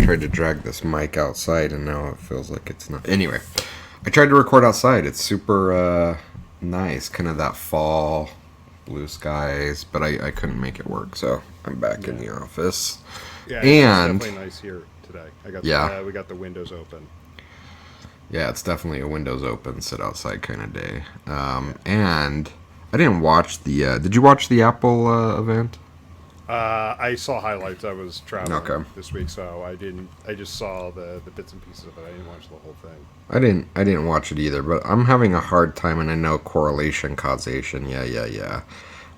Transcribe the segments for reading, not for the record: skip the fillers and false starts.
tried to drag this mic outside, and now it feels like it's not. Anyway, I tried to record outside. It's super nice, kind of that fall, blue skies, but I couldn't make it work, so I'm back in the office. Yeah, and it's definitely nice here today. We got the windows open. Yeah, it's definitely a windows open, sit outside kind of day. And I didn't watch the. Did you watch the Apple event? I saw highlights. I was traveling Okay. this week, so I didn't. I just saw the bits and pieces of it. I didn't watch the whole thing. I didn't watch it either, but I'm having a hard time, and I know correlation, causation, yeah.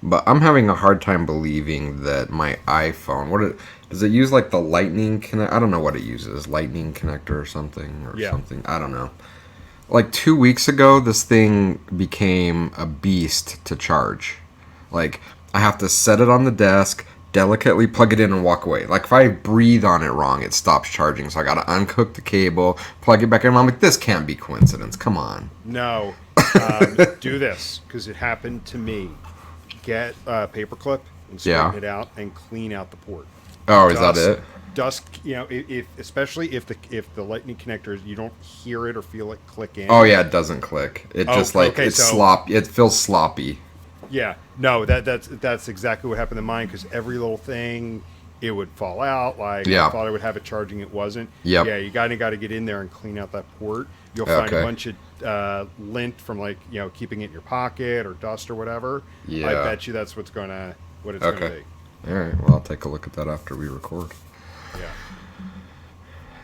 But I'm having a hard time believing that my iPhone, does it use like the lightning connect? I don't know what it uses, lightning connector or something something. I don't know. Like 2 weeks ago, this thing became a beast to charge. Like I have to set it on the desk, delicately plug it in and walk away. Like if I breathe on it wrong, it stops charging. So I gotta unhook the cable, plug it back in. I'm like, this can't be coincidence. Come on. No, do this because it happened to me. Get a paperclip and straighten it out and clean out the port. Oh, is that it? Dust, if especially if the lightning connectors, you don't hear it or feel it click in. Oh yeah, it doesn't click. It just sloppy. It feels sloppy. Yeah, no, that's exactly what happened to mine because every little thing, it would fall out. Like I thought I would have it charging, it wasn't. Yep. Yeah, you got to get in there and clean out that port. You'll find a bunch of lint from keeping it in your pocket or dust or whatever. Yeah. I bet you that's what it's gonna be. All right. Well, I'll take a look at that after we record. Yeah.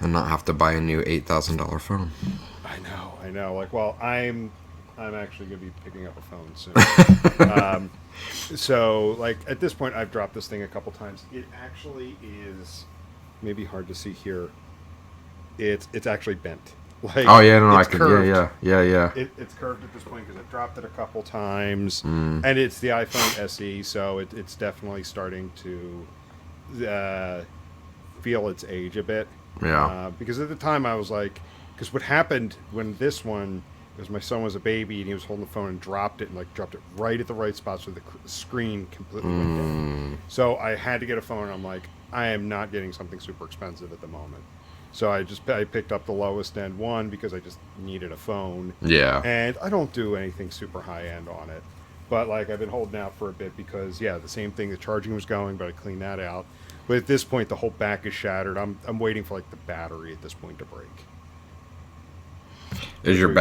And not have to buy a new $8,000 phone. I know. Like, well, I'm actually gonna be picking up a phone soon. So, like, at this point, I've dropped this thing a couple times. It actually is maybe hard to see here. It's actually bent. Like, oh yeah, no, I can. Curved. Yeah. It's curved at this point because I've dropped it a couple times, and it's the iPhone SE, so it's definitely starting to feel its age a bit. Yeah. Because at the time I was like, because what happened when this one, because my son was a baby and he was holding the phone and dropped it dropped it right at the right spot so the screen completely went down. So I had to get a phone. I'm like, I am not getting something super expensive at the moment. So I picked up the lowest end one because I just needed a phone. Yeah. And I don't do anything super high end on it. But like I've been holding out for a bit because the same thing, the charging was going, but I cleaned that out. But at this point the whole back is shattered. I'm waiting for like the battery at this point to break. Has your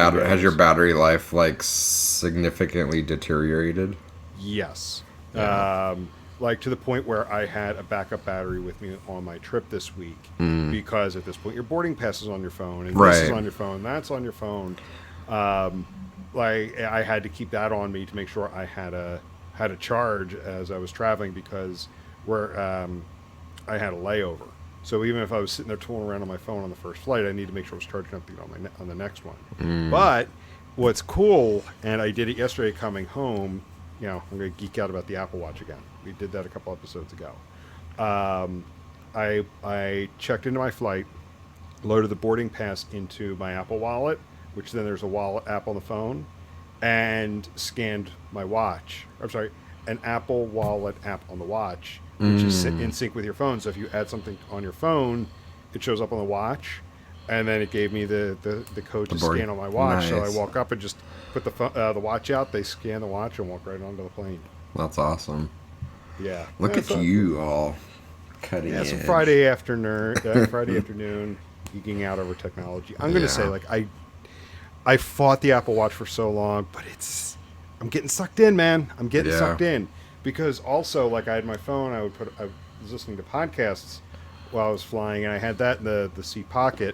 battery life like significantly deteriorated? Yes. Yeah. Like to the point where I had a backup battery with me on my trip this week because at this point your boarding pass is on your phone and this is on your phone, that's on your phone. Like I had to keep that on me to make sure I had a charge as I was traveling because I had a layover. So even if I was sitting there tooling around on my phone on the first flight, I need to make sure I was charging up to get on the next one. But what's cool, and I did it yesterday coming home. I'm going to geek out about the Apple Watch again. We did that a couple episodes ago. I checked into my flight, loaded the boarding pass into my Apple Wallet, which then there's a wallet app on the phone, and scanned my watch. I'm sorry, an Apple Wallet app on the watch, which is in sync with your phone. So if you add something on your phone, it shows up on the watch, and then it gave me the code to scan on my watch. Nice. So I walk up and just put the watch out. They scan the watch and walk right onto the plane. That's awesome. Yeah. Look at you all cutting edge. So Friday afternoon, geeking out over technology. I'm going to say, like, I fought the Apple Watch for so long, but I'm getting sucked in, man. I'm getting sucked in because also, like, I had my phone. I was listening to podcasts while I was flying, and I had that in the seat pocket,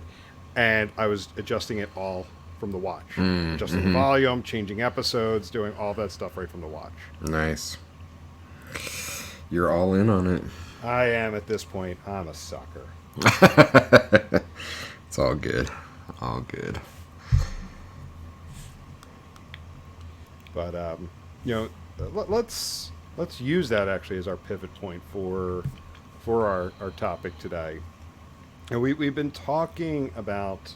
and I was adjusting it all from the watch, adjusting the volume, changing episodes, doing all that stuff right from the watch. Nice. You're all in on it. I am at this point. I'm a sucker. It's all good. All good. But let's use that actually as our pivot point for our topic today. And we've been talking about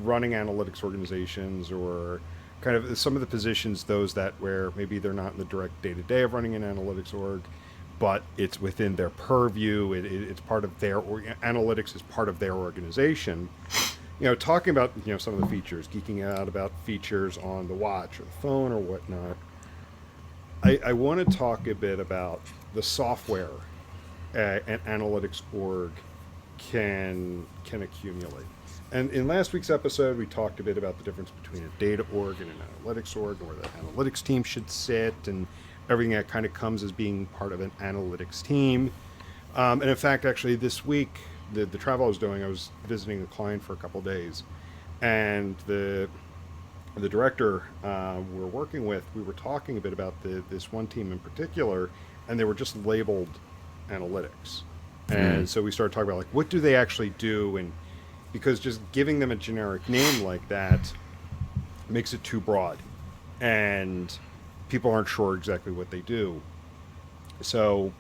running analytics organizations or kind of some of the positions, those that where maybe they're not in the direct day-to-day of running an analytics org, but it's within their purview. It's part of their analytics is part of their organization. Talking about some of the features, geeking out about features on the watch or the phone or whatnot. I want to talk a bit about the software an analytics org can accumulate. And in last week's episode, we talked a bit about the difference between a data org and an analytics org, and where the analytics team should sit, and everything that kind of comes as being part of an analytics team. And in fact, actually, this week, the travel I was doing, I was visiting a client for a couple of days, and the director we're working with, we were talking a bit about this one team in particular, and they were just labeled analytics. And so we started talking about, like, what do they actually do? And because just giving them a generic name like that makes it too broad, and people aren't sure exactly what they do. So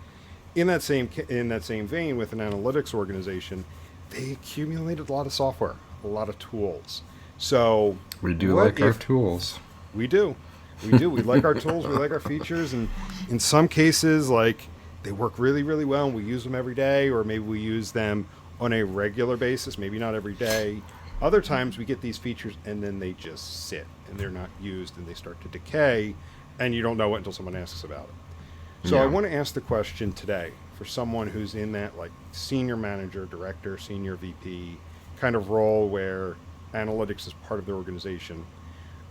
in that same vein, with an analytics organization, they accumulated a lot of software, a lot of tools. So we do like our tools. We do. We like our tools. We like our features, and in some cases, like, they work really, really well, and we use them every day, or maybe we use them on a regular basis, maybe not every day. Other times we get these features and then they just sit and they're not used and they start to decay, and you don't know it until someone asks about it. So I want to ask the question today for someone who's in that, like, senior manager, director, senior VP kind of role where analytics is part of their organization.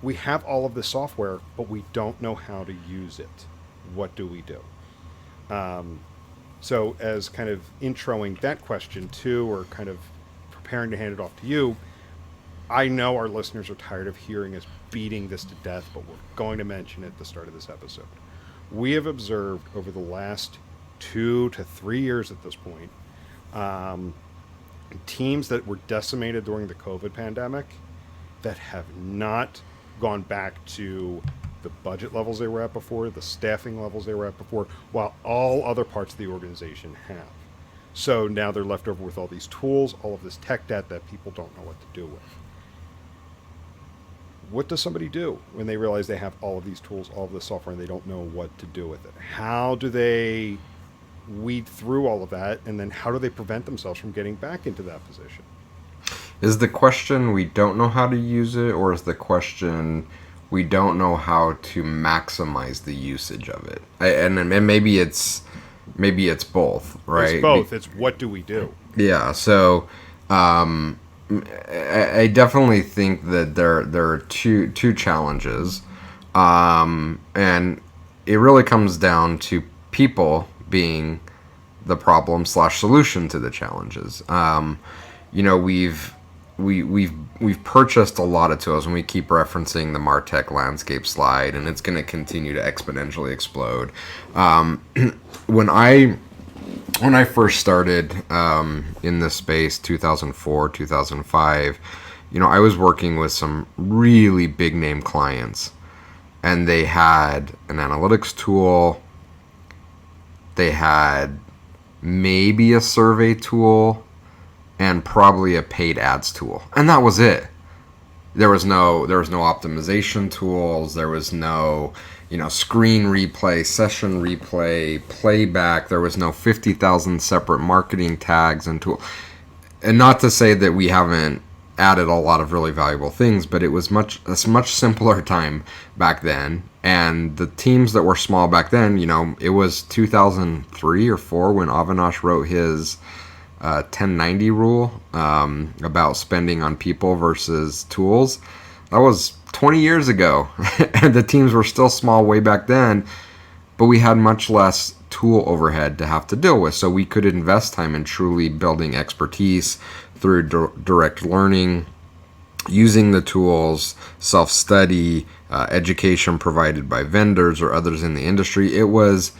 We have all of the software, but we don't know how to use it. What do we do? So as kind of introing that question too, or kind of preparing to hand it off to you, I know our listeners are tired of hearing us beating this to death, but we're going to mention it at the start of this episode. We have observed over the last 2 to 3 years at this point, teams that were decimated during the COVID pandemic that have not gone back to the budget levels they were at before, the staffing levels they were at before, while all other parts of the organization have. So now they're left over with all these tools, all of this tech debt that people don't know what to do with. What does somebody do when they realize they have all of these tools, all of this software, and they don't know what to do with it? How do they weed through all of that, and then how do they prevent themselves from getting back into that position? Is the question we don't know how to use it, or is the question we don't know how to maximize the usage of it? And maybe it's both, right? It's both. It's what do we do? Yeah. So I definitely think that there are two challenges, and it really comes down to people being the problem / solution to the challenges. We've purchased a lot of tools, and we keep referencing the MarTech landscape slide, and it's going to continue to exponentially explode. When I first started in this space, 2004, 2005, I was working with some really big name clients, and they had an analytics tool. They had maybe a survey tool and probably a paid ads tool, and that was it. There was no optimization tools. There was no screen replay, session replay, playback. There was no 50,000 separate marketing tags and tool. And not to say that we haven't added a lot of really valuable things, but it was a much simpler time back then. And the teams that were small back then, it was 2003 or 4 when Avinash wrote his 1090 rule about spending on people versus tools. That was 20 years ago, and the teams were still small way back then, but we had much less tool overhead to have to deal with, so we could invest time in truly building expertise through direct learning, using the tools, self-study, education provided by vendors or others in the industry. It was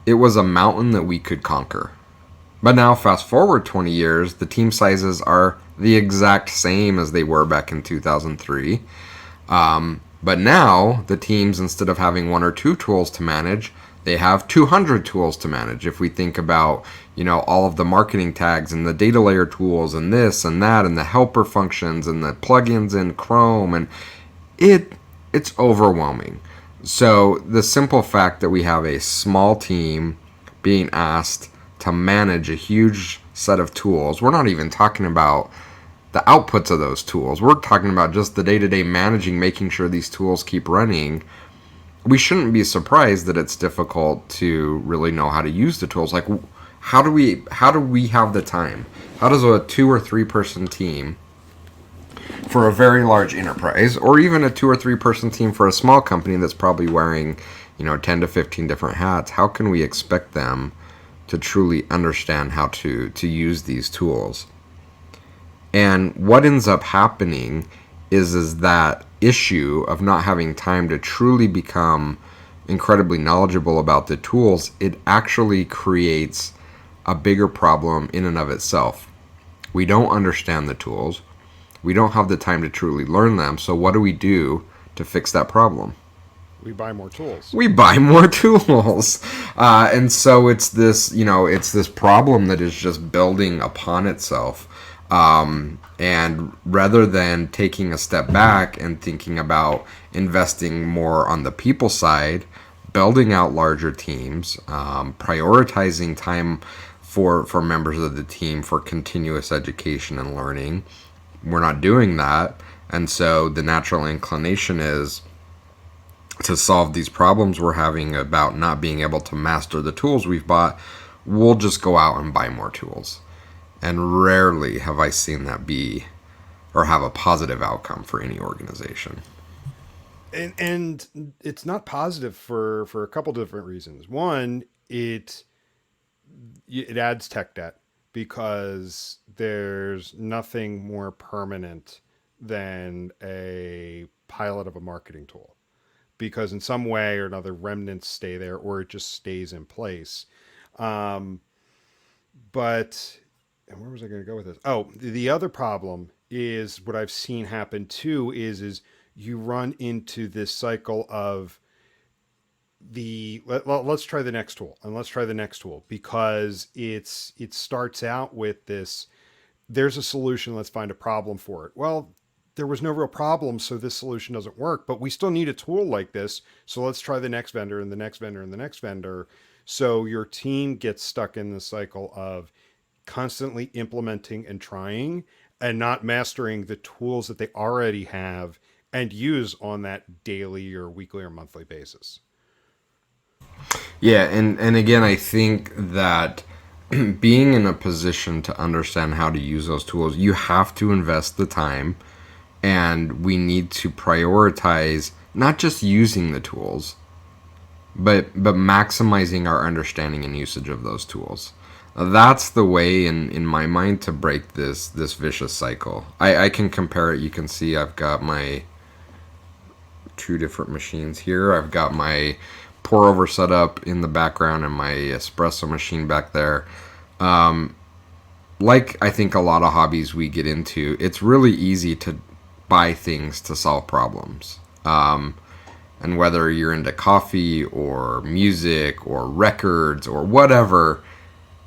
a mountain that we could conquer. But now, fast forward 20 years, the team sizes are the exact same as they were back in 2003. But now, the teams, instead of having 1 or 2 tools to manage, they have 200 tools to manage. If we think about, all of the marketing tags and the data layer tools and this and that and the helper functions and the plugins in Chrome, and it's overwhelming. So the simple fact that we have a small team being asked to manage a huge set of tools. We're not even talking about the outputs of those tools. We're talking about just the day-to-day managing, making sure these tools keep running. We shouldn't be surprised that it's difficult to really know how to use the tools. Like, how do we have the time? How does a 2 or 3 person team for a very large enterprise, or even a 2 or 3 person team for a small company that's probably wearing, 10 to 15 different hats, how can we expect them to truly understand how to use these tools? And what ends up happening is that issue of not having time to truly become incredibly knowledgeable about the tools, it actually creates a bigger problem in and of itself. We don't understand the tools. We don't have the time to truly learn them. So what do we do to fix that problem? We buy more tools. We buy more tools. And so it's this problem that is just building upon itself. And rather than taking a step back and thinking about investing more on the people side, building out larger teams, prioritizing time for members of the team for continuous education and learning, we're not doing that. And so the natural inclination is to solve these problems we're having about not being able to master the tools we've bought, we'll just go out and buy more tools. And rarely have I seen that be or have a positive outcome for any organization. And it's not positive for a couple different reasons. One, it adds tech debt because there's nothing more permanent than a pilot of a marketing tool, because in some way or another remnants stay there or it just stays in place. But and where was I going to go with this? Oh, the other problem is what I've seen happen too is you run into this cycle of let's try the next tool and let's try the next tool, because it starts out with this, there's a solution, let's find a problem for it. Well, there was no real problem, so this solution doesn't work, but we still need a tool like this, so let's try the next vendor and the next vendor and the next vendor. So your team gets stuck in the cycle of constantly implementing and trying and not mastering the tools that they already have and use on that daily or weekly or monthly basis. Yeah, and again, I think that being in a position to understand how to use those tools, you have to invest the time, and we need to prioritize not just using the tools, but maximizing our understanding and usage of those tools. That's the way, in my mind, to break this vicious cycle. I can compare it. You can see I've got my 2 different machines here. I've got my pour over setup in the background and my espresso machine back there. Like I think a lot of hobbies we get into, it's really easy to buy things to solve problems. And whether you're into coffee or music or records or whatever,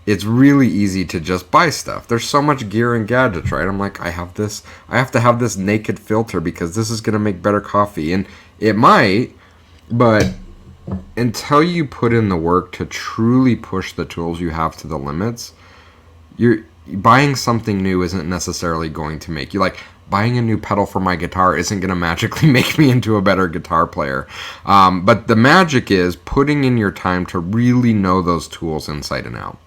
it's really easy to just buy stuff. There's so much gear and gadgets, right? I'm like, I have to have this naked filter because this is going to make better coffee. And it might, but until you put in the work to truly push the tools you have to the limits, you're buying something new isn't necessarily going to make you, like, buying a new pedal for my guitar isn't going to magically make me into a better guitar player. But the magic is putting in your time to really know those tools inside and out,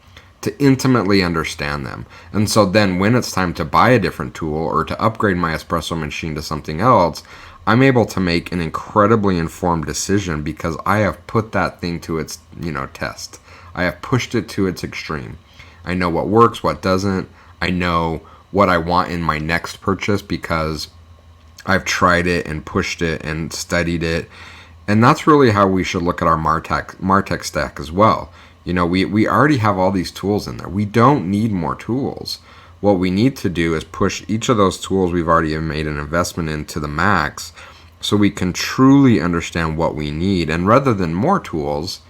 to intimately understand them. And so then when it's time to buy a different tool or to upgrade my espresso machine to something else, I'm able to make an incredibly informed decision because I have put that thing to its, test. I have pushed it to its extreme. I know what works, what doesn't. I know what I want in my next purchase because I've tried it and pushed it and studied it. And that's really how we should look at our MarTech stack as well. We already have all these tools in there. We don't need more tools. What we need to do is push each of those tools we've already made an investment in to the max so we can truly understand what we need. And rather than more tools,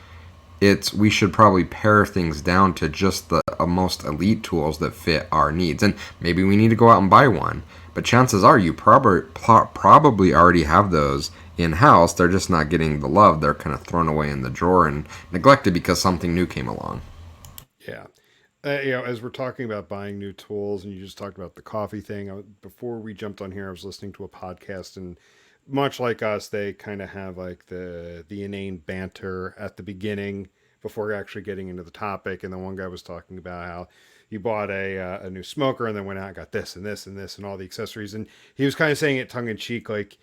we should probably pare things down to just the most elite tools that fit our needs. And maybe we need to go out and buy one, but chances are you probably already have those in house. They're just not getting the love. They're kind of thrown away in the drawer and neglected because something new came along. Yeah. As we're talking about buying new tools, and you just talked about the coffee thing, before we jumped on here, I was listening to a podcast, and much like us, they kind of have like the inane banter at the beginning before actually getting into the topic. And then one guy was talking about how he bought a new smoker and then went out and got this and this and this and all the accessories, and he was kind of saying it tongue in cheek, like,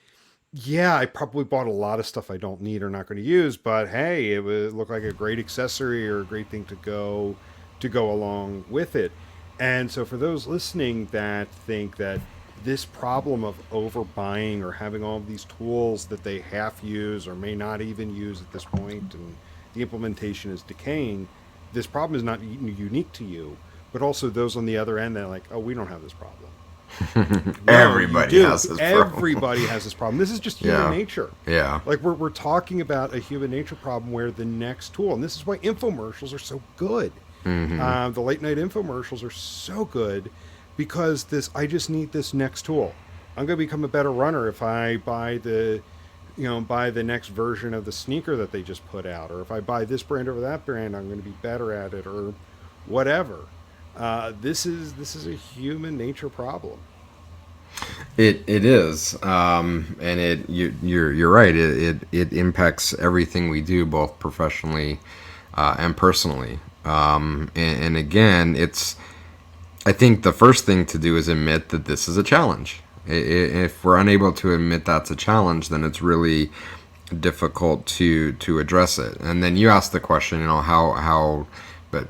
yeah, I probably bought a lot of stuff I don't need or not going to use, but hey, it would look like a great accessory or a great thing to go along with it. And so for those listening that think that this problem of overbuying or having all of these tools that they half use or may not even use at this point and the implementation is decaying, this problem is not unique to you, but also those on the other end that are like, oh, we don't have this problem. No, Everybody has this problem. Everybody has this problem. This is just human nature. Yeah. Like we're talking about a human nature problem where the next tool, and this is why infomercials are so good. The late night infomercials are so good because I just need this next tool. I'm going to become a better runner if I buy the next version of the sneaker that they just put out, or if I buy this brand over that brand, I'm going to be better at it, or whatever. This is a human nature problem. It is, and you're right. It impacts everything we do, both professionally and personally. And again, I think the first thing to do is admit that this is a challenge. If we're unable to admit that's a challenge, then it's really difficult to address it. And then you ask the question, but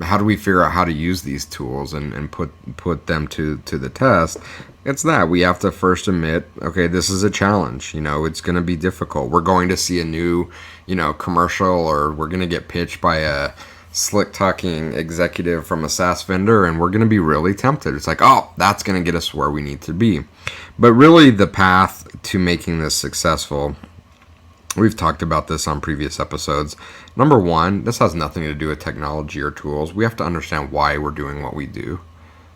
how do we figure out how to use these tools and put them to the test? It's that we have to first admit, okay, this is a challenge. It's going to be difficult. We're going to see a new, commercial, or we're going to get pitched by a slick talking executive from a SaaS vendor, and we're going to be really tempted. It's like, oh, that's going to get us where we need to be. But really, the path to making this successful, we've talked about this on previous episodes. Number one, this has nothing to do with technology or tools. We have to understand why we're doing what we do.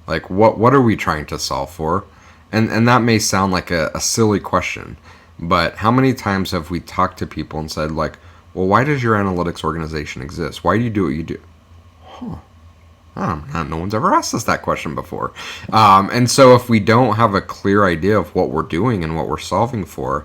Like, what are we trying to solve for? And that may sound like a silly question, but how many times have we talked to people and said, like, well, why does your analytics organization exist? Why do you do what you do? No one's ever asked us that question before. And so if we don't have a clear idea of what we're doing and what we're solving for,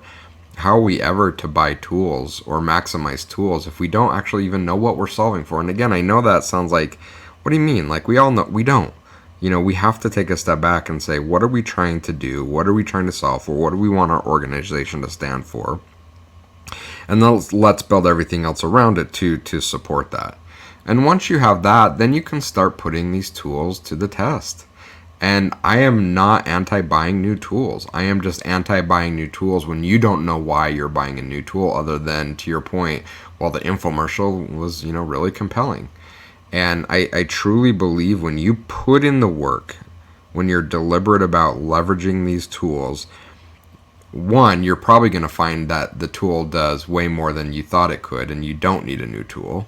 how are we ever to buy tools or maximize tools if we don't actually even know what we're solving for? And again, I know that sounds like, what do you mean? Like, we all know, we don't. We have to take a step back and say, what are we trying to do? What are we trying to solve for? What do we want our organization to stand for? And then let's build everything else around it to support that. And once you have that, then you can start putting these tools to the test. And I am not anti-buying new tools. I am just anti-buying new tools when you don't know why you're buying a new tool, other than, to your point, well, the infomercial was, really compelling. And I truly believe when you put in the work, when you're deliberate about leveraging these tools, one, you're probably going to find that the tool does way more than you thought it could, and you don't need a new tool.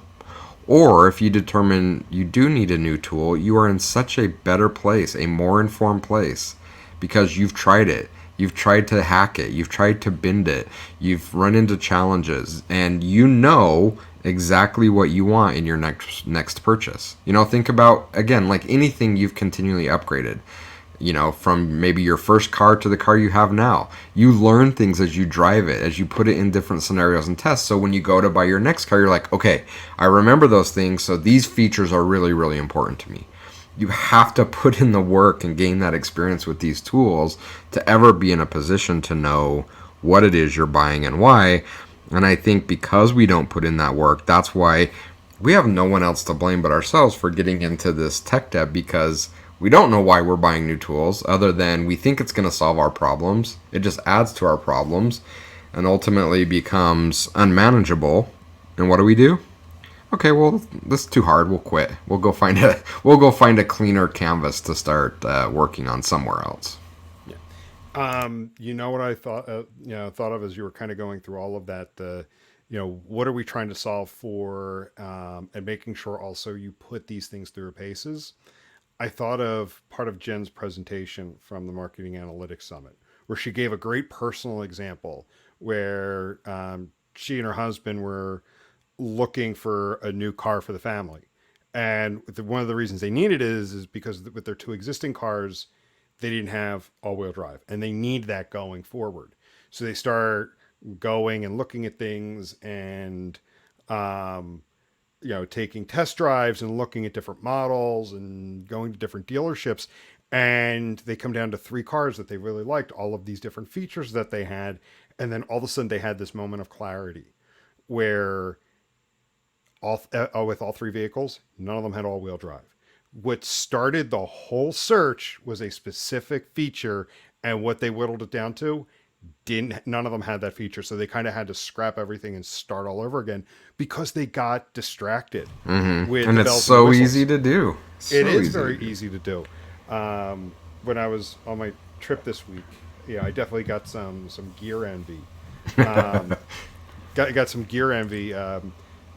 Or if you determine you do need a new tool, you are in such a better place, a more informed place, because you've tried it. You've tried to hack it. You've tried to bend it. You've run into challenges, and you know exactly what you want in your next purchase. Think about, again, like anything you've continually upgraded. From maybe your first car to the car you have now. You learn things as you drive it, as you put it in different scenarios and tests. So when you go to buy your next car, you're like, okay, I remember those things, so these features are really, really important to me. You have to put in the work and gain that experience with these tools to ever be in a position to know what it is you're buying and why. And I think because we don't put in that work, that's why we have no one else to blame but ourselves for getting into this tech debt, because we don't know why we're buying new tools, other than we think it's going to solve our problems. It just adds to our problems and ultimately becomes unmanageable. And what do? Okay, well, this is too hard. We'll quit. We'll go find a cleaner canvas to start working on somewhere else. Yeah. What I thought of as you were kind of going through all of that, what are we trying to solve for, and making sure also you put these things through paces. I thought of part of Jen's presentation from the Marketing Analytics Summit, where she gave a great personal example where she and her husband were looking for a new car for the family. And one of the reasons they needed it is because with their two existing cars, they didn't have all-wheel drive, and they need that going forward. So they start going and looking at things and taking test drives and looking at different models and going to different dealerships. And they come down to three cars that they really liked, all of these different features that they had. And then all of a sudden they had this moment of clarity where with all three vehicles, none of them had all-wheel drive. What started the whole search was a specific feature, and what they whittled it down to, none of them had that feature. So they kind of had to scrap everything and start all over again because they got distracted with And the it's bells so and whistles. easy to do. It is very easy to do. When I was on my trip this week, I definitely got some gear envy. Got some gear envy. One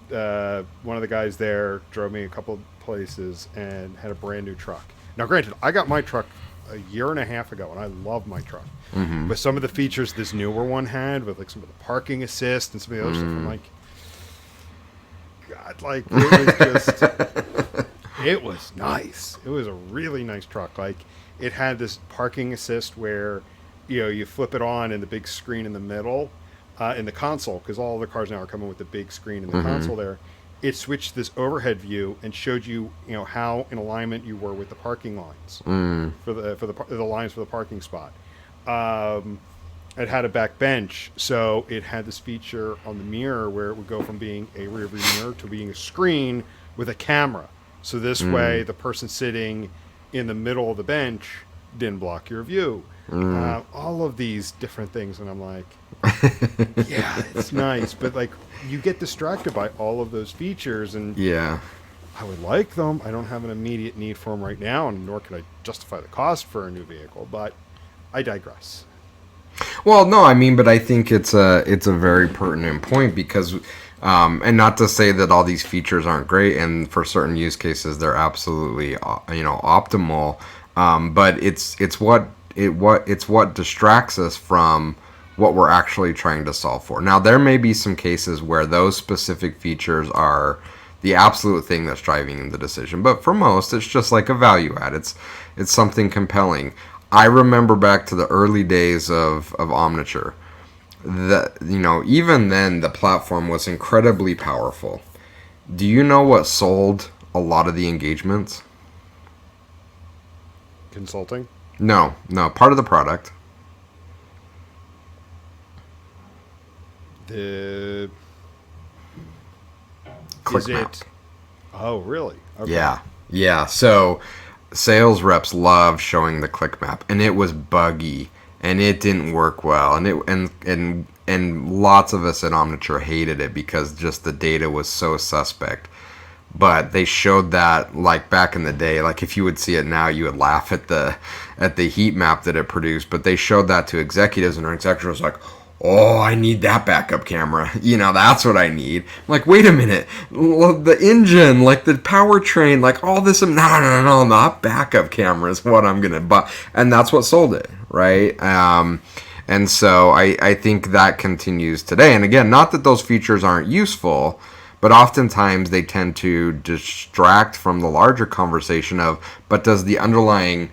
of the guys there drove me a couple places and had a brand new truck. Now, granted, I got my truck a year and a half ago, and I love my truck. But some of the features this newer one had, with like some of the parking assist and some of the other stuff, I'm like, God, like it was just, it was nice. It was a really nice truck. Like it had this parking assist where, you flip it on and the big screen in the middle, in the console, because all the cars now are coming with the big screen in the console there. It switched this overhead view and showed you, how in alignment you were with the parking lines for the lines for the parking spot. It had a back bench, so it had this feature on the mirror where it would go from being a rear view mirror to being a screen with a camera. So this way, the person sitting in the middle of the bench didn't block your view. All of these different things, and I'm like, yeah, it's nice, but like you get distracted by all of those features, and I would like them. I don't have an immediate need for them right now, and nor can I justify the cost for a new vehicle, but I digress. Well, no, I mean, but I think it's a very pertinent point because, and not to say that all these features aren't great, and for certain use cases they're absolutely optimal, but it's what distracts us from what we're actually trying to solve for. Now, there may be some cases where those specific features are the absolute thing that's driving the decision, but for most, it's just like a value add. It's something compelling. I remember back to the early days of Omniture. Even then, the platform was incredibly powerful. Do you know what sold a lot of the engagements? Consulting? No, part of the product. The Click map. Oh, really? Okay. Yeah. So sales reps love showing the click map, and it was buggy, and it didn't work well, and lots of us at Omniture hated it because just the data was so suspect. But they showed that like back in the day, like if you would see it now, you would laugh at the heat map that it produced. But they showed that to executives, and our executives were like, oh, I need that backup camera. That's what I need. I'm like, wait a minute. The engine, like the powertrain, like all this. No, not backup camera is what I'm going to buy. And that's what sold it, right? And so I think that continues today. And again, not that those features aren't useful, but oftentimes they tend to distract from the larger conversation of, but does the underlying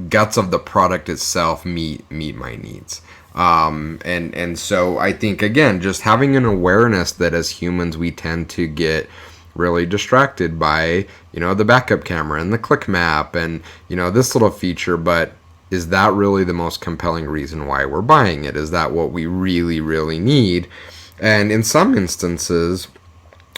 guts of the product itself meet my needs? And so I think, again, just having an awareness that as humans we tend to get really distracted by, the backup camera and the click map and, this little feature, but is that really the most compelling reason why we're buying it? Is that what we really, really need? And in some instances,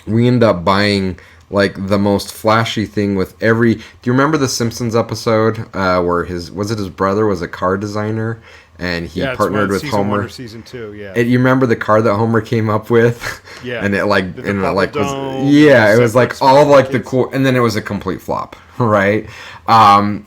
we end up buying like the most flashy thing with every. Do you remember the Simpsons episode where his brother was a car designer, and he Yeah, it's partnered with season one or Homer. season two. Yeah, And you remember the car that Homer came up with? yeah. And it like The and it bubble like was dome, yeah, it the was separate like all of like the sprockets. cool, and then it was a complete flop, right? And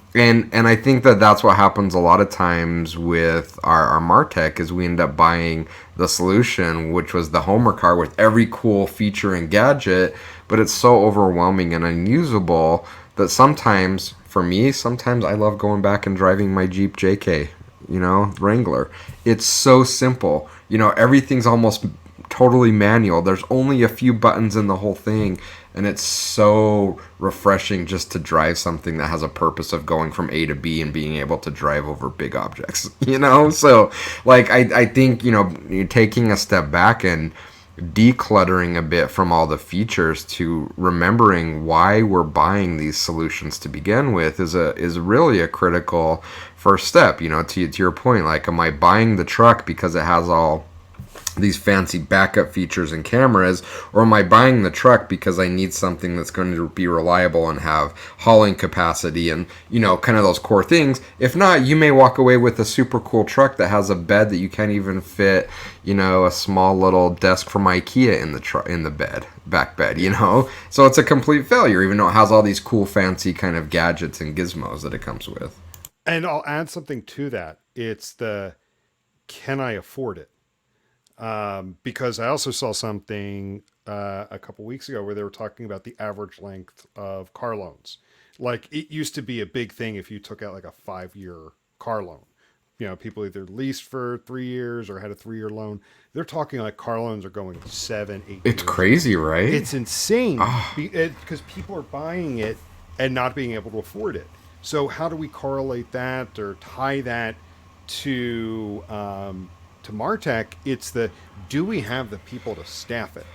I think that that's what happens a lot of times with our Martech is we end up buying the solution, which was the Homer car with every cool feature and gadget, but it's so overwhelming and unusable that sometimes for me, sometimes I love going back and driving my Jeep JK, Wrangler. It's so simple. Everything's almost totally manual. There's only a few buttons in the whole thing, and it's so refreshing just to drive something that has a purpose of going from A to B and being able to drive over big objects. So like I think you're taking a step back and decluttering a bit from all the features to remembering why we're buying these solutions to begin with is really a critical first step. To your point, like, am I buying the truck because it has all these fancy backup features and cameras, or am I buying the truck because I need something that's going to be reliable and have hauling capacity and kind of those core things? If not, you may walk away with a super cool truck that has a bed that you can't even fit a small little desk from IKEA in the back bed. So it's a complete failure, even though it has all these cool fancy kind of gadgets and gizmos that it comes with. And I'll add something to that. It's the can I afford it? Because I also saw something a couple weeks ago where they were talking about the average length of car loans. Like it used to be a big thing if you took out like a 5-year car loan. People either leased for 3 years or had a 3-year loan. They're talking like car loans are going 7, 8 It's years. crazy, right? It's insane Oh, because people are buying it and not being able to afford it. So how do we correlate that or tie that to Martech? It's the do we have the people to staff it?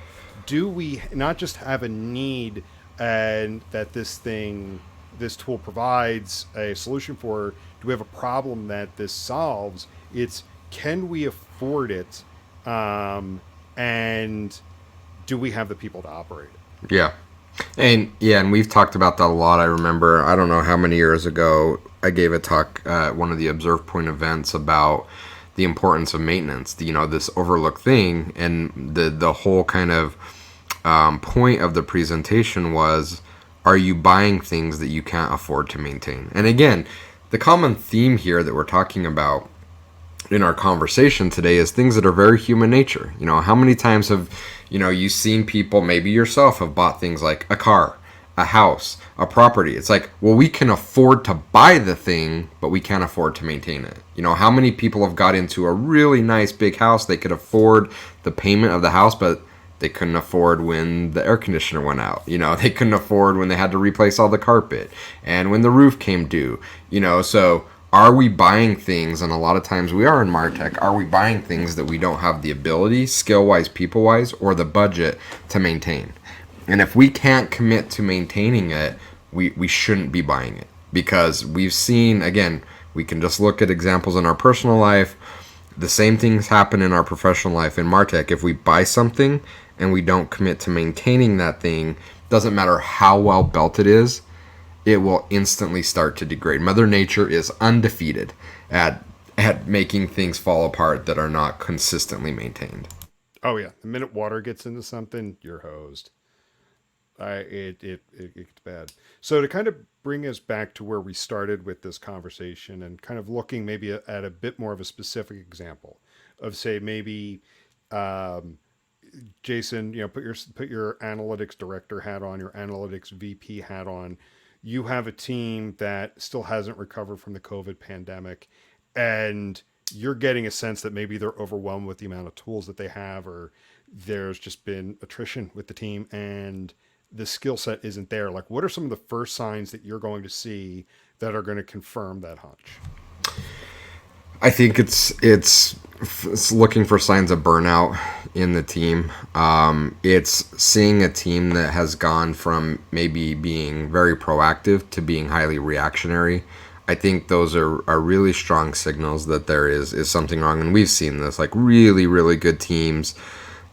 Do we not just have a need and that this tool provides a solution for? Do we have a problem that this solves? It's can we afford it, and do we have the people to operate it? yeah. And we've talked about that a lot. I remember, I don't know how many years ago, I gave a talk at one of the Observe Point events about the importance of maintenance. This overlooked thing, and the whole kind of point of the presentation was, are you buying things that you can't afford to maintain? And again, the common theme here that we're talking about in our conversation today is things that are very human nature. How many times have you seen people, maybe yourself, have bought things like a car, a house, a property? It's like, well, we can afford to buy the thing, but we can't afford to maintain it. How many people have got into a really nice big house? They could afford the payment of the house, but they couldn't afford when the air conditioner went out. They couldn't afford when they had to replace all the carpet and when the roof came due. So are we buying things, and a lot of times we are in Martech, are we buying things that we don't have the ability, skill-wise, people-wise, or the budget to maintain? And if we can't commit to maintaining it, we shouldn't be buying it. Because we've seen, again, we can just look at examples in our personal life. The same things happen in our professional life in Martech. If we buy something and we don't commit to maintaining that thing, doesn't matter how well built it is, it will instantly start to degrade. Mother Nature is undefeated at making things fall apart that are not consistently maintained. Oh yeah, the minute water gets into something, you're hosed. It gets bad. So to kind of bring us back to where we started with this conversation and kind of looking maybe at a bit more of a specific example of, say, maybe um, Jason, put your analytics director hat on, your analytics VP hat on. You have a team that still hasn't recovered from the COVID pandemic, and you're getting a sense that maybe they're overwhelmed with the amount of tools that they have, or there's just been attrition with the team and the skill set isn't there. Like, what are some of the first signs that you're going to see that are going to confirm that hunch? I think it's looking for signs of burnout in the team. It's seeing a team that has gone from maybe being very proactive to being highly reactionary. I think those are really strong signals that there is something wrong, and we've seen this. Like really, really good teams,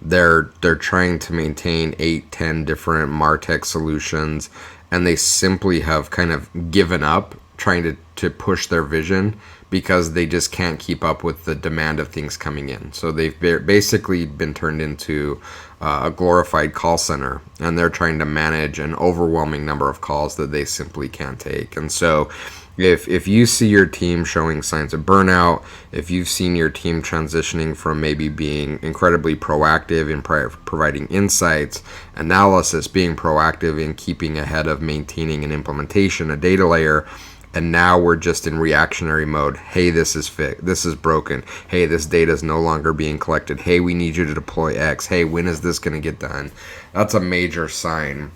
they're trying to maintain 8, 10 different Martech solutions, and they simply have kind of given up trying to push their vision because they just can't keep up with the demand of things coming in. So they've basically been turned into a glorified call center, and they're trying to manage an overwhelming number of calls that they simply can't take. And so if you see your team showing signs of burnout, if you've seen your team transitioning from maybe being incredibly proactive in providing insights, analysis, being proactive in keeping ahead of maintaining an implementation, a data layer, and now we're just in reactionary mode. Hey, this is broken. Hey, this data is no longer being collected. Hey, we need you to deploy X. Hey, when is this going to get done? That's a major sign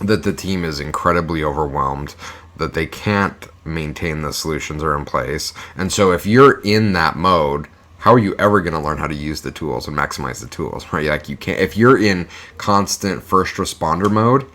that the team is incredibly overwhelmed, that they can't maintain the solutions that are in place. And so if you're in that mode, how are you ever going to learn how to use the tools and maximize the tools, right? Like, you can't, if you're in constant first responder mode,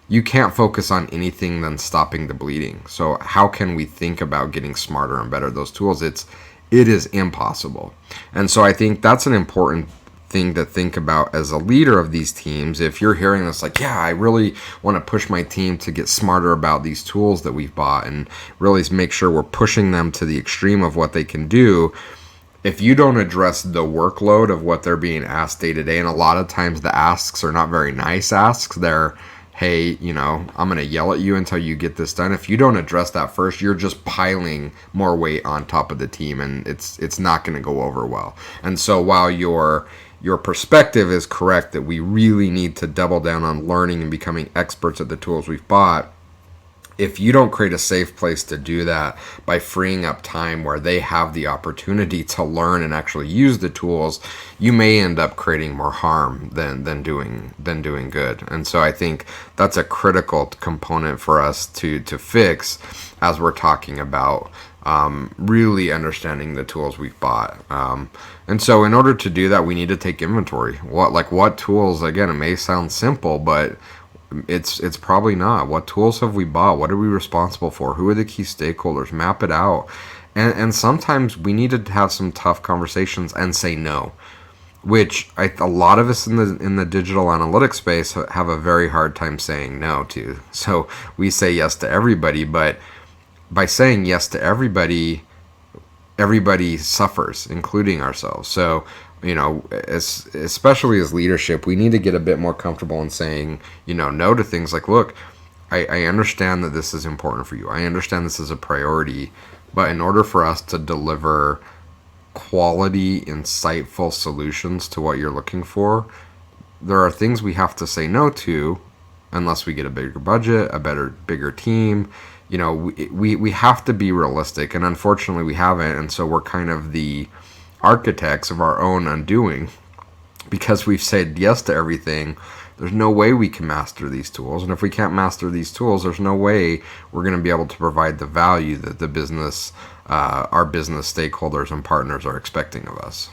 you can't focus on anything than stopping the bleeding. So how can we think about getting smarter and better at those tools? It is impossible. And so I think that's an important thing to think about as a leader of these teams. If you're hearing this, like, yeah, I really want to push my team to get smarter about these tools that we've bought and really make sure we're pushing them to the extreme of what they can do. If you don't address the workload of what they're being asked day to day, and a lot of times the asks are not very nice asks, they're, hey, I'm going to yell at you until you get this done. If you don't address that first, you're just piling more weight on top of the team, and it's not going to go over well. And so while your perspective is correct that we really need to double down on learning and becoming experts at the tools we've bought, if you don't create a safe place to do that by freeing up time where they have the opportunity to learn and actually use the tools, you may end up creating more harm than doing good. And so I think that's a critical component for us to fix as we're talking about really understanding the tools we've bought. And so in order to do that, we need to take inventory. What tools, again, it may sound simple, but it's probably not. What tools have we bought? What are we responsible for? Who are the key stakeholders? Map it out. And sometimes we need to have some tough conversations and say no, which a lot of us in the digital analytics space have a very hard time saying no to. So we say yes to everybody, but by saying yes to everybody suffers, including ourselves. So, especially as leadership, we need to get a bit more comfortable in saying, no to things like, look, I understand that this is important for you. I understand this is a priority, but in order for us to deliver quality, insightful solutions to what you're looking for, there are things we have to say no to unless we get a bigger budget, bigger team. We have to be realistic, and unfortunately we haven't, and so we're kind of the architects of our own undoing because we've said yes to everything. There's no way we can master these tools, and if we can't master these tools, there's no way we're going to be able to provide the value that the business, our business stakeholders and partners are expecting of us.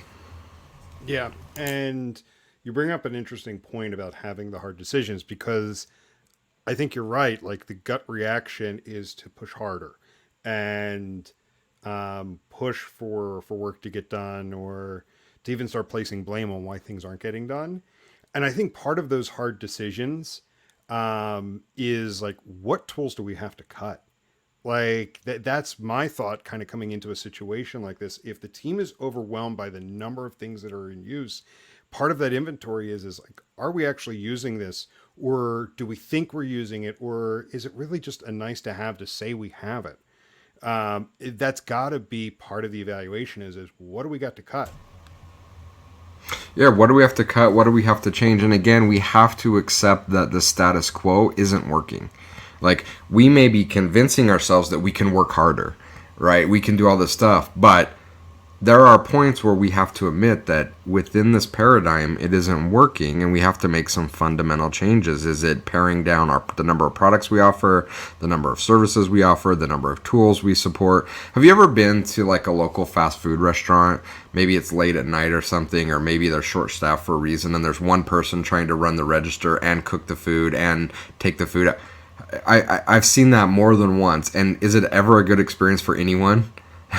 Yeah, and you bring up an interesting point about having the hard decisions, because I think you're right. Like, the gut reaction is to push harder and push for work to get done, or to even start placing blame on why things aren't getting done. And I think part of those hard decisions is like, what tools do we have to cut? Like, that's my thought kind of coming into a situation like this. If the team is overwhelmed by the number of things that are in use, part of that inventory is like, are we actually using this, or do we think we're using it, or is it really just a nice to have to say we have it? That's got to be part of the evaluation is what do we got to cut? Yeah, what do we have to cut? What do we have to change? And again, we have to accept that the status quo isn't working. Like, we may be convincing ourselves that we can work harder, right? We can do all this stuff, but there are points where we have to admit that within this paradigm, it isn't working, and we have to make some fundamental changes. Is it paring down the number of products we offer, the number of services we offer, the number of tools we support? Have you ever been to like a local fast food restaurant? Maybe it's late at night or something, or maybe they're short-staffed for a reason, and there's one person trying to run the register and cook the food and take the food out. I've seen that more than once, and is it ever a good experience for anyone?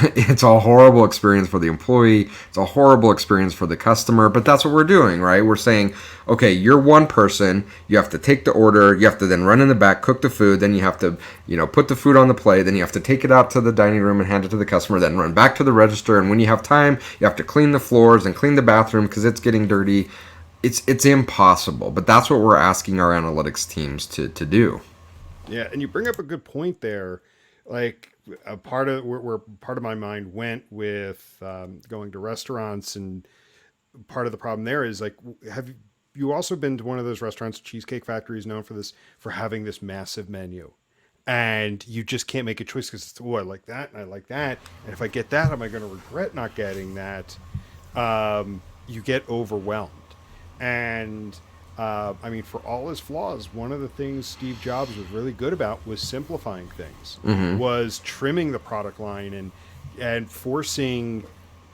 It's a horrible experience for the employee. It's a horrible experience for the customer. But that's what we're doing, right? We're saying, okay, you're one person. You have to take the order. You have to then run in the back, cook the food. Then you have to, put the food on the plate. Then you have to take it out to the dining room and hand it to the customer. Then run back to the register. And when you have time, you have to clean the floors and clean the bathroom because it's getting dirty. It's impossible. But that's what we're asking our analytics teams to do. Yeah, and you bring up a good point there. Like a part of where part of my mind went with going to restaurants, and part of the problem there is like, have you also been to one of those restaurants? Cheesecake Factory is known for having this massive menu, and you just can't make a choice because it's, I like that and I like that, and if I get that, am I going to regret not getting that? You get overwhelmed, and I mean, for all his flaws, one of the things Steve Jobs was really good about was simplifying things, was trimming the product line and forcing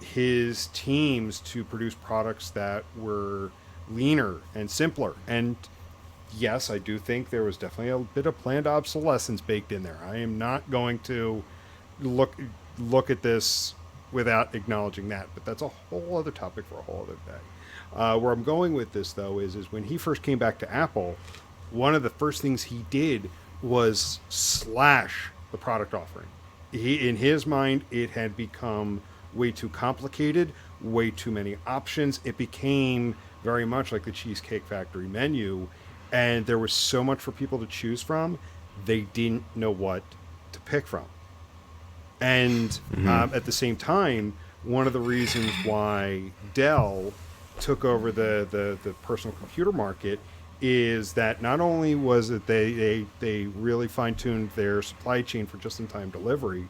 his teams to produce products that were leaner and simpler. And yes, I do think there was definitely a bit of planned obsolescence baked in there. I am not going to look at this without acknowledging that, but that's a whole other topic for a whole other day. Where I'm going with this, though, is when he first came back to Apple, one of the first things he did was slash the product offering. In his mind, it had become way too complicated, way too many options. It became very much like the Cheesecake Factory menu, and there was so much for people to choose from, they didn't know what to pick from. And at the same time, one of the reasons why Dell took over the personal computer market is that not only was it they really fine-tuned their supply chain for just-in-time delivery,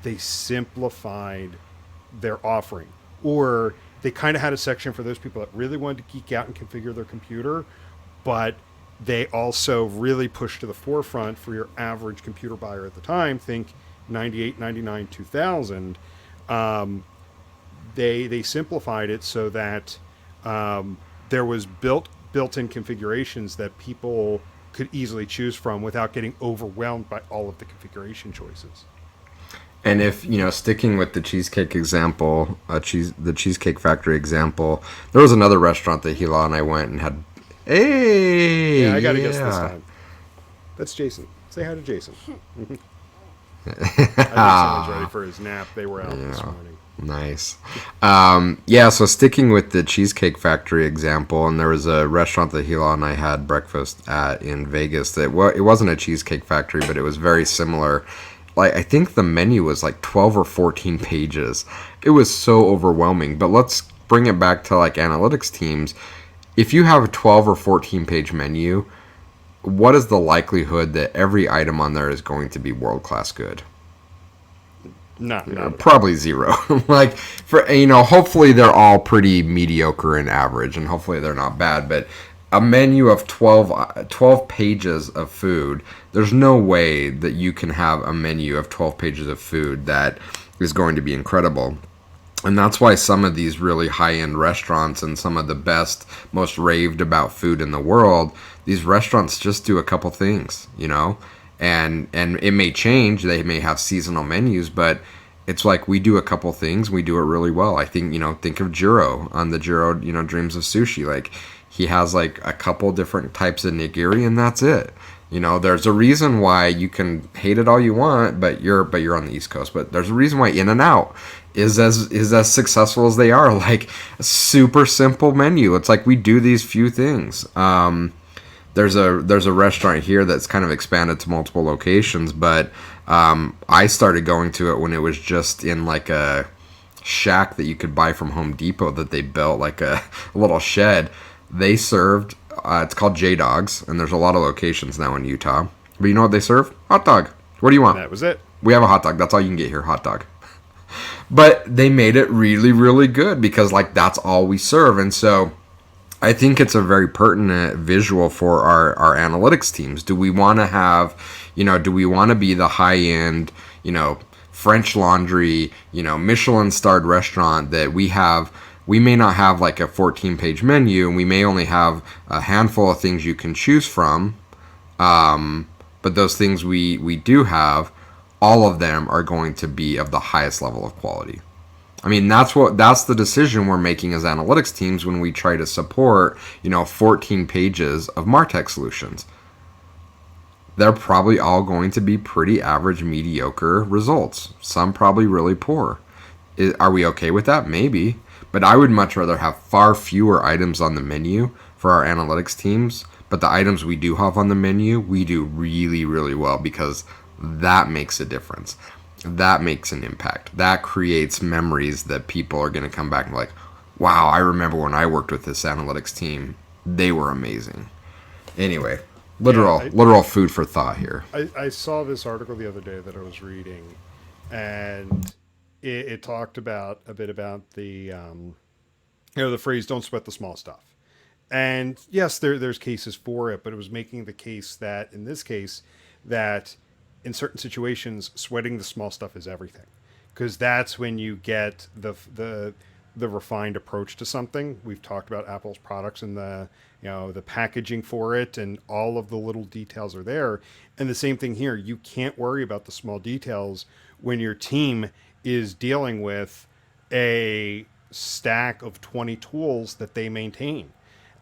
they simplified their offering. Or they kind of had a section for those people that really wanted to geek out and configure their computer, but they also really pushed to the forefront for your average computer buyer at the time, think 98, 99, 2000. They simplified it so that there was built-in configurations that people could easily choose from without getting overwhelmed by all of the configuration choices. And if, sticking with the cheesecake example, the Cheesecake Factory example, there was another restaurant that Hila and I went and had. Hey, yeah, I got to guess this time. That's Jason. Say hi to Jason. I think someone's ready for his nap. They were out this morning. Nice. So sticking with the Cheesecake Factory example, and there was a restaurant that Hila and I had breakfast at in Vegas that it wasn't a Cheesecake Factory, but it was very similar. Like, I think the menu was like 12 or 14 pages. It was so overwhelming. But let's bring it back to like analytics teams. If you have a 12 or 14 page menu, what is the likelihood that every item on there is going to be world-class good? No. Probably zero. Like, hopefully they're all pretty mediocre and average, and hopefully they're not bad. But a menu of 12 pages of food, there's no way that you can have a menu of 12 pages of food that is going to be incredible. And that's why some of these really high-end restaurants and some of the best, most raved about food in the world, these restaurants just do a couple things, And it may change. They may have seasonal menus, but it's like we do a couple things. We do it really well. I think, think of Jiro on the Jiro, Dreams of Sushi. Like, he has like a couple different types of nigiri, and that's it. There's a reason why you can hate it all you want, but you're on the East Coast. But there's a reason why In-N-Out is as successful as they are. Like, a super simple menu. It's like we do these few things. There's a restaurant here that's kind of expanded to multiple locations, but I started going to it when it was just in like a shack that you could buy from Home Depot that they built, like a little shed. They served, it's called J-Dogs, and there's a lot of locations now in Utah. But you know what they serve? Hot dog. What do you want? That was it. We have a hot dog. That's all you can get here, hot dog. But they made it really, really good because, like, that's all we serve. And so I think it's a very pertinent visual for our analytics teams. Do we want to have, do we want to be the high-end, French Laundry, Michelin-starred restaurant that we may not have like a 14-page menu, and we may only have a handful of things you can choose from, but those things we do have, all of them are going to be of the highest level of quality. I mean, that's the decision we're making as analytics teams when we try to support, 14 pages of MarTech solutions. They're probably all going to be pretty average, mediocre results. Some probably really poor. Are we okay with that? Maybe. But I would much rather have far fewer items on the menu for our analytics teams. But the items we do have on the menu, we do really, really well because that makes a difference. That makes an impact. That creates memories that people are going to come back and be like, wow, I remember when I worked with this analytics team. They were amazing. Anyway, literal food for thought here. I saw this article the other day that I was reading, and it talked about a bit about the phrase "don't sweat the small stuff." And yes, there's cases for it, but it was making the case that in this case, that in certain situations, sweating the small stuff is everything, because that's when you get the refined approach to something. We've talked about Apple's products and the packaging for it, and all of the little details are there. And the same thing here. You can't worry about the small details when your team is dealing with a stack of 20 tools that they maintain.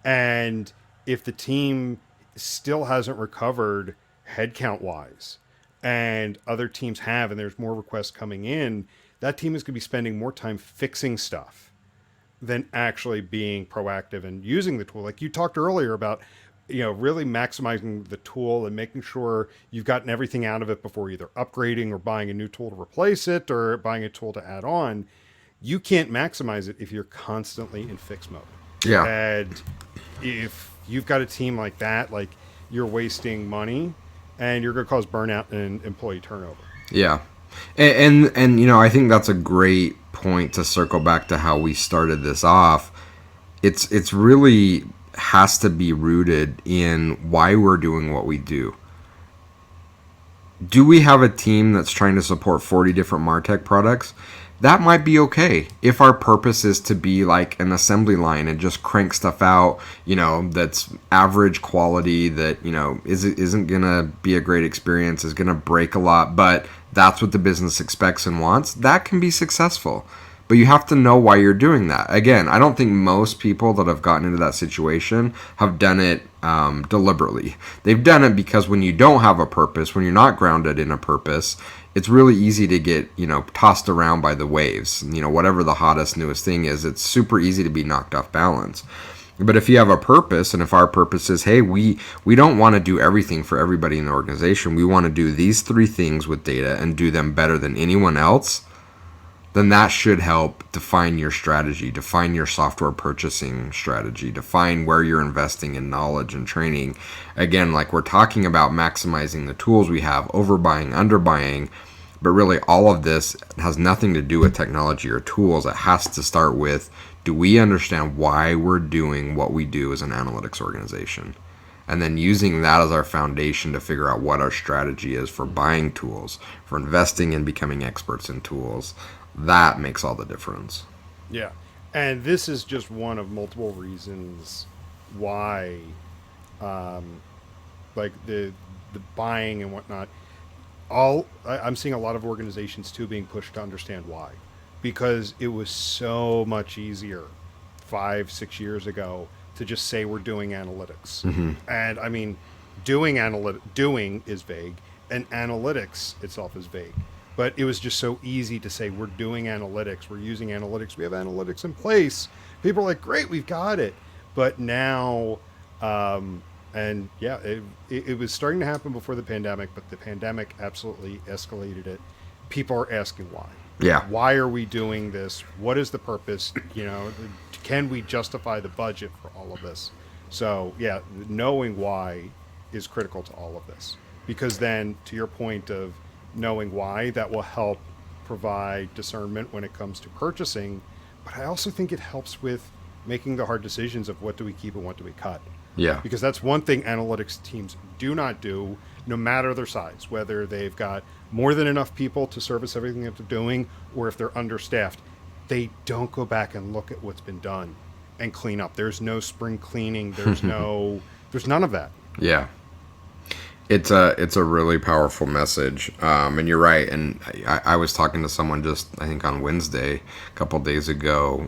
And if the team still hasn't recovered headcount wise, and other teams have, and there's more requests coming in, that team is going to be spending more time fixing stuff than actually being proactive and using the tool. Like you talked earlier about, really maximizing the tool and making sure you've gotten everything out of it before either upgrading or buying a new tool to replace it or buying a tool to add on. You can't maximize it if you're constantly in fix mode. Yeah. And if you've got a team like that, like you're wasting money and you're going to cause burnout and employee turnover. Yeah. And I think that's a great point to circle back to how we started this off. It's really has to be rooted in why we're doing what we do. Do we have a team that's trying to support 40 different MarTech products? That might be okay if our purpose is to be like an assembly line and just crank stuff out, that's average quality, that, isn't going to be a great experience, is going to break a lot, but that's what the business expects and wants. That can be successful. But you have to know why you're doing that. Again, I don't think most people that have gotten into that situation have done it deliberately. They've done it because when you don't have a purpose, when you're not grounded in a purpose, it's really easy to get, tossed around by the waves. Whatever the hottest, newest thing is, it's super easy to be knocked off balance. But if you have a purpose, and if our purpose is, hey, we don't want to do everything for everybody in the organization. We want to do these 3 things with data and do them better than anyone else, then that should help define your strategy, define your software purchasing strategy, define where you're investing in knowledge and training. Again, like we're talking about maximizing the tools we have, overbuying, underbuying, but really all of this has nothing to do with technology or tools. It has to start with, do we understand why we're doing what we do as an analytics organization? And then using that as our foundation to figure out what our strategy is for buying tools, for investing in becoming experts in tools. That makes all the difference. Yeah. And this is just one of multiple reasons why, like the buying and whatnot, I'm seeing a lot of organizations too being pushed to understand why. Because it was so much easier 5-6 years ago to just say we're doing analytics. Mm-hmm. And I mean, doing is vague, and analytics itself is vague. But it was just so easy to say we're doing analytics, we're using analytics, we have analytics in place. People are like, great, we've got it. But now, and yeah, it was starting to happen before the pandemic, but the pandemic absolutely escalated it. People are asking why. Yeah. Why are we doing this? What is the purpose? Can we justify the budget for all of this? So yeah, knowing why is critical to all of this, because then to your point of knowing why, that will help provide discernment when it comes to purchasing. But I also think it helps with making the hard decisions of what do we keep and what do we cut. Yeah. Because that's one thing analytics teams do not do, no matter their size, whether they've got more than enough people to service everything that they're doing or if they're understaffed. They don't go back and look at what's been done and clean up. There's no spring cleaning. There's none of that. Yeah. It's a really powerful message, and you're right. And I was talking to someone just I think on Wednesday, a couple days ago,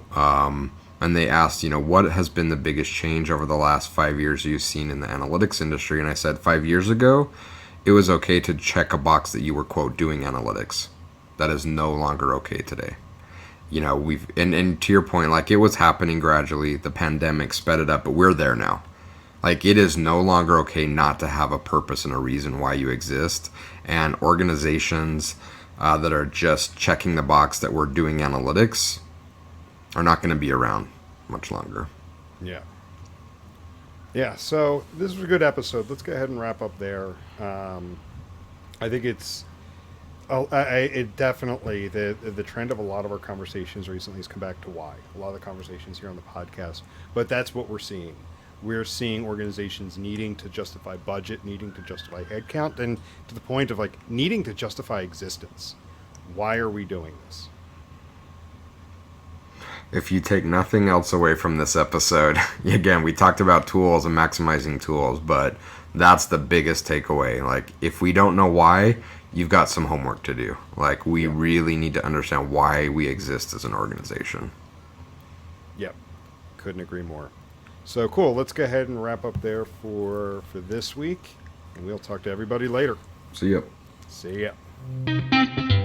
and they asked, what has been the biggest change over the last 5 years you've seen in the analytics industry? And I said 5 years ago, it was okay to check a box that you were quote doing analytics. That is no longer okay today. We've and to your point, like it was happening gradually. The pandemic sped it up, but we're there now. Like, it is no longer okay not to have a purpose and a reason why you exist. And organizations that are just checking the box that we're doing analytics are not going to be around much longer. Yeah. Yeah, so this was a good episode. Let's go ahead and wrap up there. I think it's. It definitely the trend of a lot of our conversations recently has come back to why. A lot of the conversations here on the podcast, but that's what we're seeing. We're seeing organizations needing to justify budget, needing to justify headcount, and to the point of like needing to justify existence. Why are we doing this? If you take nothing else away from this episode, again, we talked about tools and maximizing tools, but that's the biggest takeaway. Like, if we don't know why, you've got some homework to do. Like, we really need to understand why we exist as an organization. Yep. Couldn't agree more. So cool. Let's go ahead and wrap up there for this week, and we'll talk to everybody later. See ya. See ya.